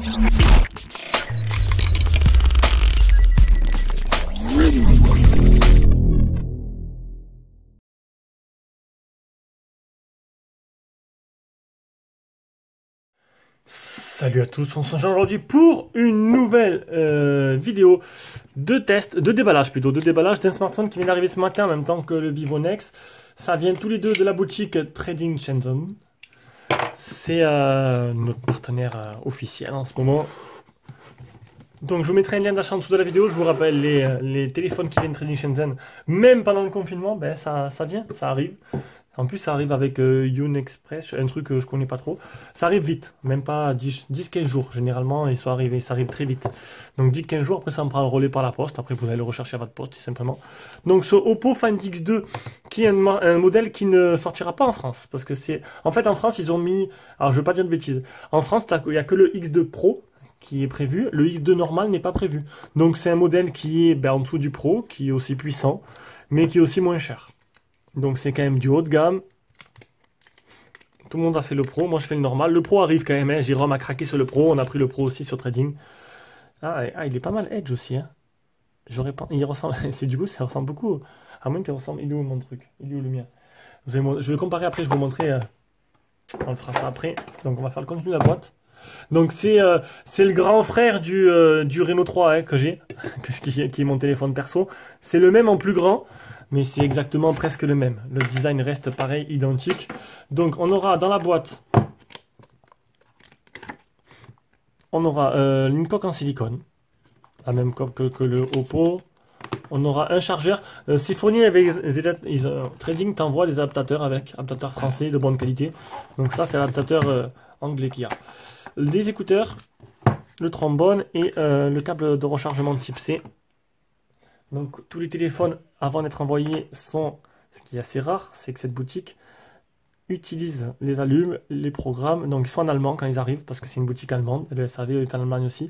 Salut à tous, on se rejoint aujourd'hui pour une nouvelle vidéo de test, de déballage plutôt, de déballage d'un smartphone qui vient d'arriver ce matin en même temps que le Vivo Nex. Ça vient tous les deux de la boutique Trading Shenzhen. C'est notre partenaire officiel en ce moment. Donc je vous mettrai un lien d'achat en dessous de la vidéo. Je vous rappelle les téléphones qui viennent Trading Shenzhen, même pendant le confinement, ben ça vient, ça arrive. En plus, ça arrive avec Yun Express, un truc que je connais pas trop. Ça arrive vite, même pas 10-15 jours. Généralement, ils sont arrivés, ça arrive très vite. Donc 10-15 jours, après ça me prend le relais par la poste. Après, vous allez le rechercher à votre poste, tout simplement. Donc ce Oppo Find X2, qui est un modèle qui ne sortira pas en France. Parce que c'est... En fait, en France, ils ont mis... Alors, je veux pas dire de bêtises. En France, il n'y a que le X2 Pro qui est prévu. Le X2 normal n'est pas prévu. Donc c'est un modèle qui est en dessous du Pro, qui est aussi puissant, mais qui est aussi moins cher. Donc c'est quand même du haut de gamme. Tout le monde a fait le Pro, moi je fais le normal. Le Pro arrive quand même, hein. Jérôme a craqué sur le Pro, on a pris le Pro aussi sur Trading. Ah, il est pas mal Edge aussi, hein. J'aurais pas... Il ressemble... Du coup, ça ressemble beaucoup. À moins qu'il ressemble... Il est où mon truc? Il est où le mien? Je vais le comparer après, je vais vous montrer. On le fera ça après. Donc on va faire le contenu de la boîte. Donc c'est le grand frère du Reno 3 hein, que j'ai, qui est mon téléphone perso. C'est le même en plus grand. Mais c'est exactement presque le même. Le design reste pareil, identique. Donc on aura dans la boîte, on aura une coque en silicone, la même coque que le Oppo. On aura un chargeur. C'est fourni avec Trading t'envoie des adaptateurs avec adaptateurs français de bonne qualité. Donc ça c'est l'adaptateur anglais qu'il y a. Les écouteurs, le trombone et le câble de rechargement type C. Donc tous les téléphones avant d'être envoyés sont, ce qui est assez rare, c'est que cette boutique utilise les allumes, les programmes, donc ils sont en allemand quand ils arrivent parce que c'est une boutique allemande, le SAV est en Allemagne aussi,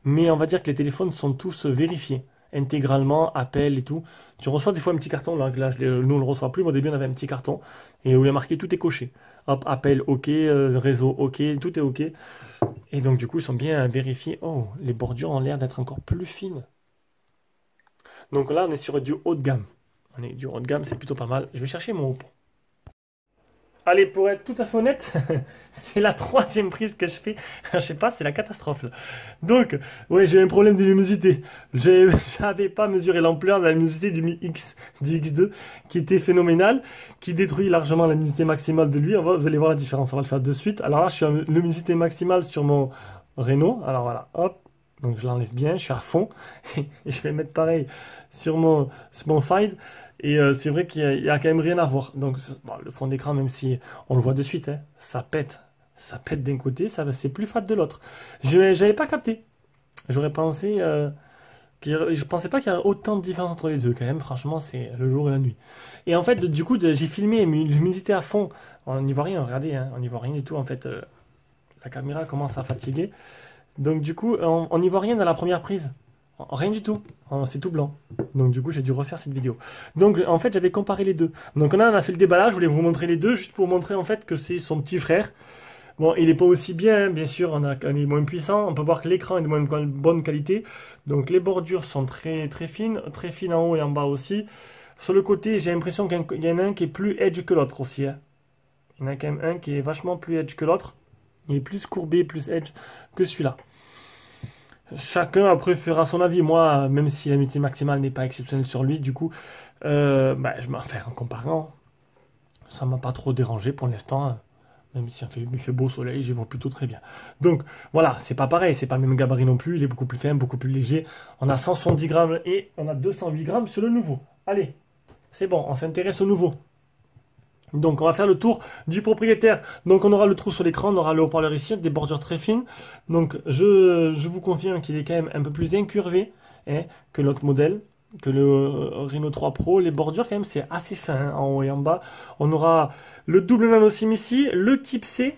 mais on va dire que les téléphones sont tous vérifiés, intégralement, appel et tout. Tu reçois des fois un petit carton, là nous on le reçoit plus, mais au début on avait un petit carton, et où il y a marqué tout est coché. Hop, appel ok, réseau ok, tout est ok, et donc du coup ils sont bien vérifiés. Oh, les bordures ont l'air d'être encore plus fines. Donc là, on est sur du haut de gamme. On est du haut de gamme, c'est plutôt pas mal. Je vais chercher mon Oppo. Allez, pour être tout à fait honnête, c'est la troisième prise que je fais. Je sais pas, c'est la catastrophe là. Donc, ouais, j'ai un problème de luminosité. J'avais pas mesuré l'ampleur de la luminosité du Mi X, du X2, qui était phénoménal, qui détruit largement la luminosité maximale de lui. Vous allez voir la différence, on va le faire de suite. Alors là, je suis à luminosité maximale sur mon Reno. Alors voilà, hop. Donc je l'enlève bien, je suis à fond. Et je vais mettre pareil sur mon Find. Et c'est vrai qu'il y a quand même rien à voir. Donc bon, le fond d'écran, même si on le voit de suite, hein, ça pète. Ça pète d'un côté, c'est plus fat de l'autre. J'avais pas capté. J'aurais pensé... je pensais pas qu'il y avait autant de différence entre les deux. Quand même, franchement, c'est le jour et la nuit. Et en fait, du coup, j'ai filmé l'humidité à fond. On n'y voit rien, regardez. Hein, on n'y voit rien du tout. En fait, la caméra commence à fatiguer. Donc du coup, on n'y voit rien dans la première prise. Rien du tout. C'est tout blanc. Donc du coup, j'ai dû refaire cette vidéo. Donc en fait, j'avais comparé les deux. Donc on a fait le déballage. Je voulais vous montrer les deux, juste pour montrer en fait que c'est son petit frère. Bon, il n'est pas aussi bien, bien sûr, on est moins puissant. On peut voir que l'écran est de moins bonne qualité. Donc les bordures sont très fines en haut et en bas aussi. Sur le côté, j'ai l'impression qu'il y en a un qui est plus edge que l'autre aussi. Hein. Il y en a quand même un qui est vachement plus edge que l'autre. Il est plus courbé, plus edge que celui-là. Chacun après fera son avis. Moi, même si la luminosité maximale n'est pas exceptionnelle sur lui, du coup, en comparant, ça m'a pas trop dérangé pour l'instant. Même si il fait beau soleil, j'y vois plutôt très bien. Donc voilà, c'est pas pareil, c'est pas le même gabarit non plus. Il est beaucoup plus fin, beaucoup plus léger. On a 170 grammes et on a 208 grammes sur le nouveau. Allez, c'est bon, on s'intéresse au nouveau. Donc on va faire le tour du propriétaire. Donc on aura le trou sur l'écran, on aura le haut-parleur ici, des bordures très fines. Donc je vous confirme qu'il est quand même un peu plus incurvé hein, que l'autre modèle, que le Reno 3 Pro. Les bordures quand même c'est assez fin hein, en haut et en bas. On aura le double nano SIM ici, le type C,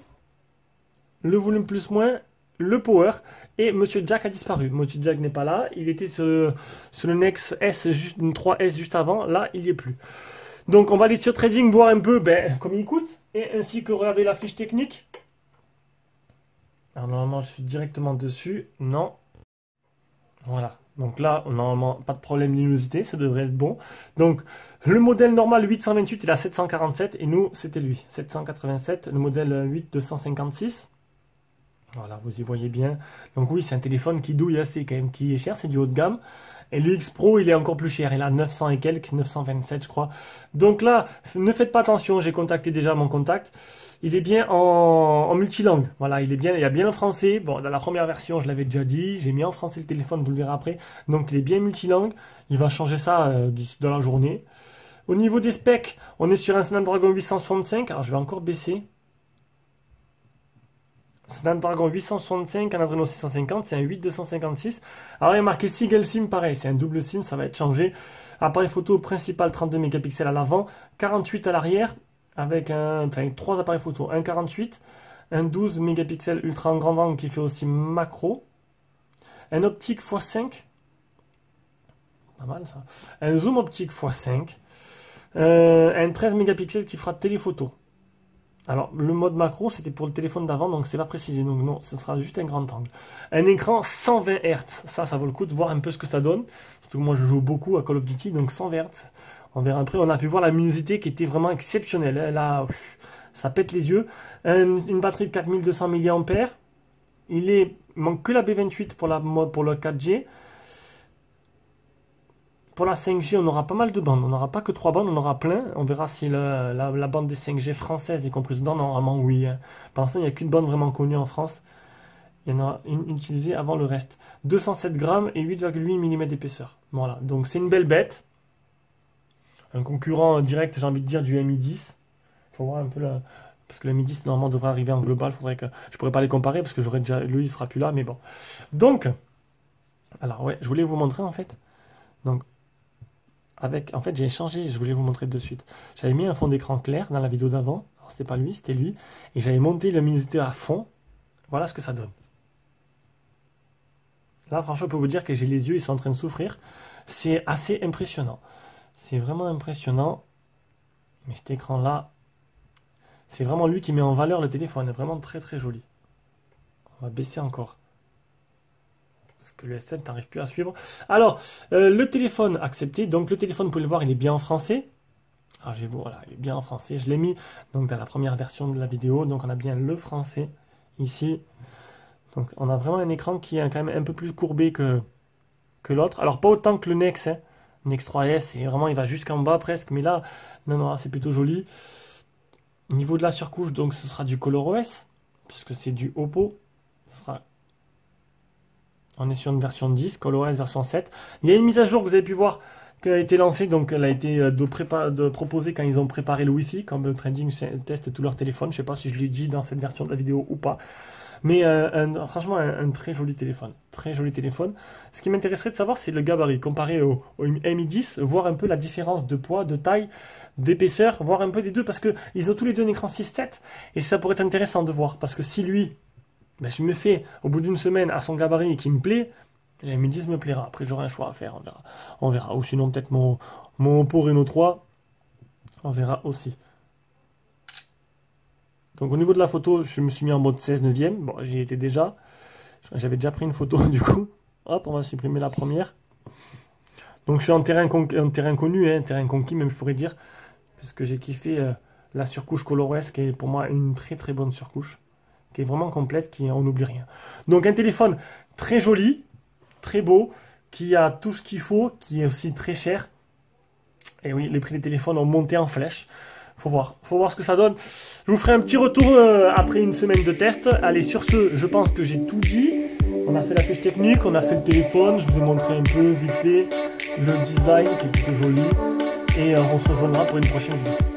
le volume plus moins, le power. Et Monsieur Jack a disparu. Monsieur Jack n'est pas là. Il était sur le Nex S, juste, 3S juste avant. Là il n'y est plus. Donc on va aller sur Trading voir un peu combien il coûte et ainsi que regarder la fiche technique. Alors normalement, je suis directement dessus. Non. Voilà. Donc là, normalement, pas de problème de luminosité, ça devrait être bon. Donc, le modèle normal 828, il a 747, et nous, c'était lui, 787, le modèle 8 256. Voilà, vous y voyez bien. Donc oui, c'est un téléphone qui douille assez quand même, qui est cher, c'est du haut de gamme. Et le X Pro, il est encore plus cher, il a 900 et quelques, 927 je crois. Donc là, ne faites pas attention, j'ai contacté déjà mon contact. Il est bien en multilangue. Voilà, il est bien, il y a bien le français. Bon, dans la première version, je l'avais déjà dit, j'ai mis en français le téléphone, vous le verrez après. Donc il est bien multilangue. Il va changer ça dans la journée. Au niveau des specs, on est sur un Snapdragon 865. Alors je vais encore baisser. Snapdragon 865, un Adreno 650, c'est un 8256. Alors il y a marqué Single SIM, pareil, c'est un double SIM, ça va être changé. Appareil photo principal 32 mégapixels à l'avant, 48 à l'arrière, avec trois appareils photo, un 48, un 12 mégapixels ultra en grand angle qui fait aussi macro, un optique x5, pas mal ça, un zoom optique x5, un 13 mégapixels qui fera téléphoto. Alors, le mode macro, c'était pour le téléphone d'avant, donc c'est pas précisé. Donc non, ce sera juste un grand angle. Un écran 120 Hz. Ça vaut le coup de voir un peu ce que ça donne. Surtout que moi, je joue beaucoup à Call of Duty, donc 120 Hz. On verra après. On a pu voir la luminosité qui était vraiment exceptionnelle. Là, ça pète les yeux. Une batterie de 4200 mAh. Il manque que la B28 pour le 4G. Pour la 5G, on aura pas mal de bandes. On n'aura pas que 3 bandes, on aura plein. On verra si la bande des 5G françaises est comprise dedans. Normalement, oui. Pour l'instant, il n'y a qu'une bande vraiment connue en France. Il y en a une utilisée avant le reste. 207 grammes et 8,8 mm d'épaisseur. Voilà, donc c'est une belle bête. Un concurrent direct, j'ai envie de dire, du Mi 10. Il faut voir un peu là. Parce que le Mi 10, normalement, devrait arriver en global. Je pourrais pas les comparer parce que j'aurais déjà. Lui, il sera plus là, mais bon. Donc, alors, ouais, je voulais vous montrer en fait. Donc, en fait, j'ai changé, je voulais vous montrer de suite. J'avais mis un fond d'écran clair dans la vidéo d'avant. Alors, c'était pas lui, c'était lui. Et j'avais monté la luminosité à fond. Voilà ce que ça donne. Là, franchement, je peux vous dire que j'ai les yeux, ils sont en train de souffrir. C'est assez impressionnant. C'est vraiment impressionnant. Mais cet écran-là, c'est vraiment lui qui met en valeur le téléphone. Vraiment très très joli. On va baisser encore. Parce que le S7 n'arrive plus à suivre. Alors, le téléphone accepté. Donc le téléphone, vous pouvez le voir, il est bien en français. Alors voilà, il est bien en français. Je l'ai mis donc dans la première version de la vidéo. Donc on a bien le français ici. Donc on a vraiment un écran qui est quand même un peu plus courbé que l'autre. Alors pas autant que le Nex. Hein. Nex 3S, c'est vraiment, il va jusqu'en bas presque. Mais là, non, c'est plutôt joli. Au niveau de la surcouche, donc ce sera du ColorOS. Puisque c'est du Oppo. On est sur une version 10, ColorOS version 7. Il y a une mise à jour que vous avez pu voir qui a été lancée, donc elle a été proposée quand ils ont préparé le Wi-Fi, quand le Trading teste tous leurs téléphones. Je ne sais pas si je l'ai dit dans cette version de la vidéo ou pas. Mais franchement, un très joli téléphone. Très joli téléphone. Ce qui m'intéresserait de savoir, c'est le gabarit comparé au Mi 10, voir un peu la différence de poids, de taille, d'épaisseur, voir un peu des deux, parce qu'ils ont tous les deux un écran 6.7, et ça pourrait être intéressant de voir, parce que si lui... Ben, je me fais au bout d'une semaine à son gabarit et qui me plaît, le Mi 10 me plaira. Après, j'aurai un choix à faire, on verra. On verra. Ou sinon, peut-être mon Oppo Reno 3, on verra aussi. Donc, au niveau de la photo, je me suis mis en mode 16 neuvième. Bon, j'y étais déjà. J'avais déjà pris une photo, du coup. Hop, on va supprimer la première. Donc, je suis en terrain connu, hein, terrain conquis, même je pourrais dire. Parce que j'ai kiffé la surcouche ColorOS, qui est pour moi une très très bonne surcouche. Qui est vraiment complète, on n'oublie rien. Donc un téléphone très joli, très beau, qui a tout ce qu'il faut, qui est aussi très cher. Et oui, les prix des téléphones ont monté en flèche. Faut voir ce que ça donne. Je vous ferai un petit retour après une semaine de test. Allez, sur ce, je pense que j'ai tout dit. On a fait la fiche technique, on a fait le téléphone, je vous ai montré un peu vite fait le design qui est plutôt joli. Et on se rejoindra pour une prochaine vidéo.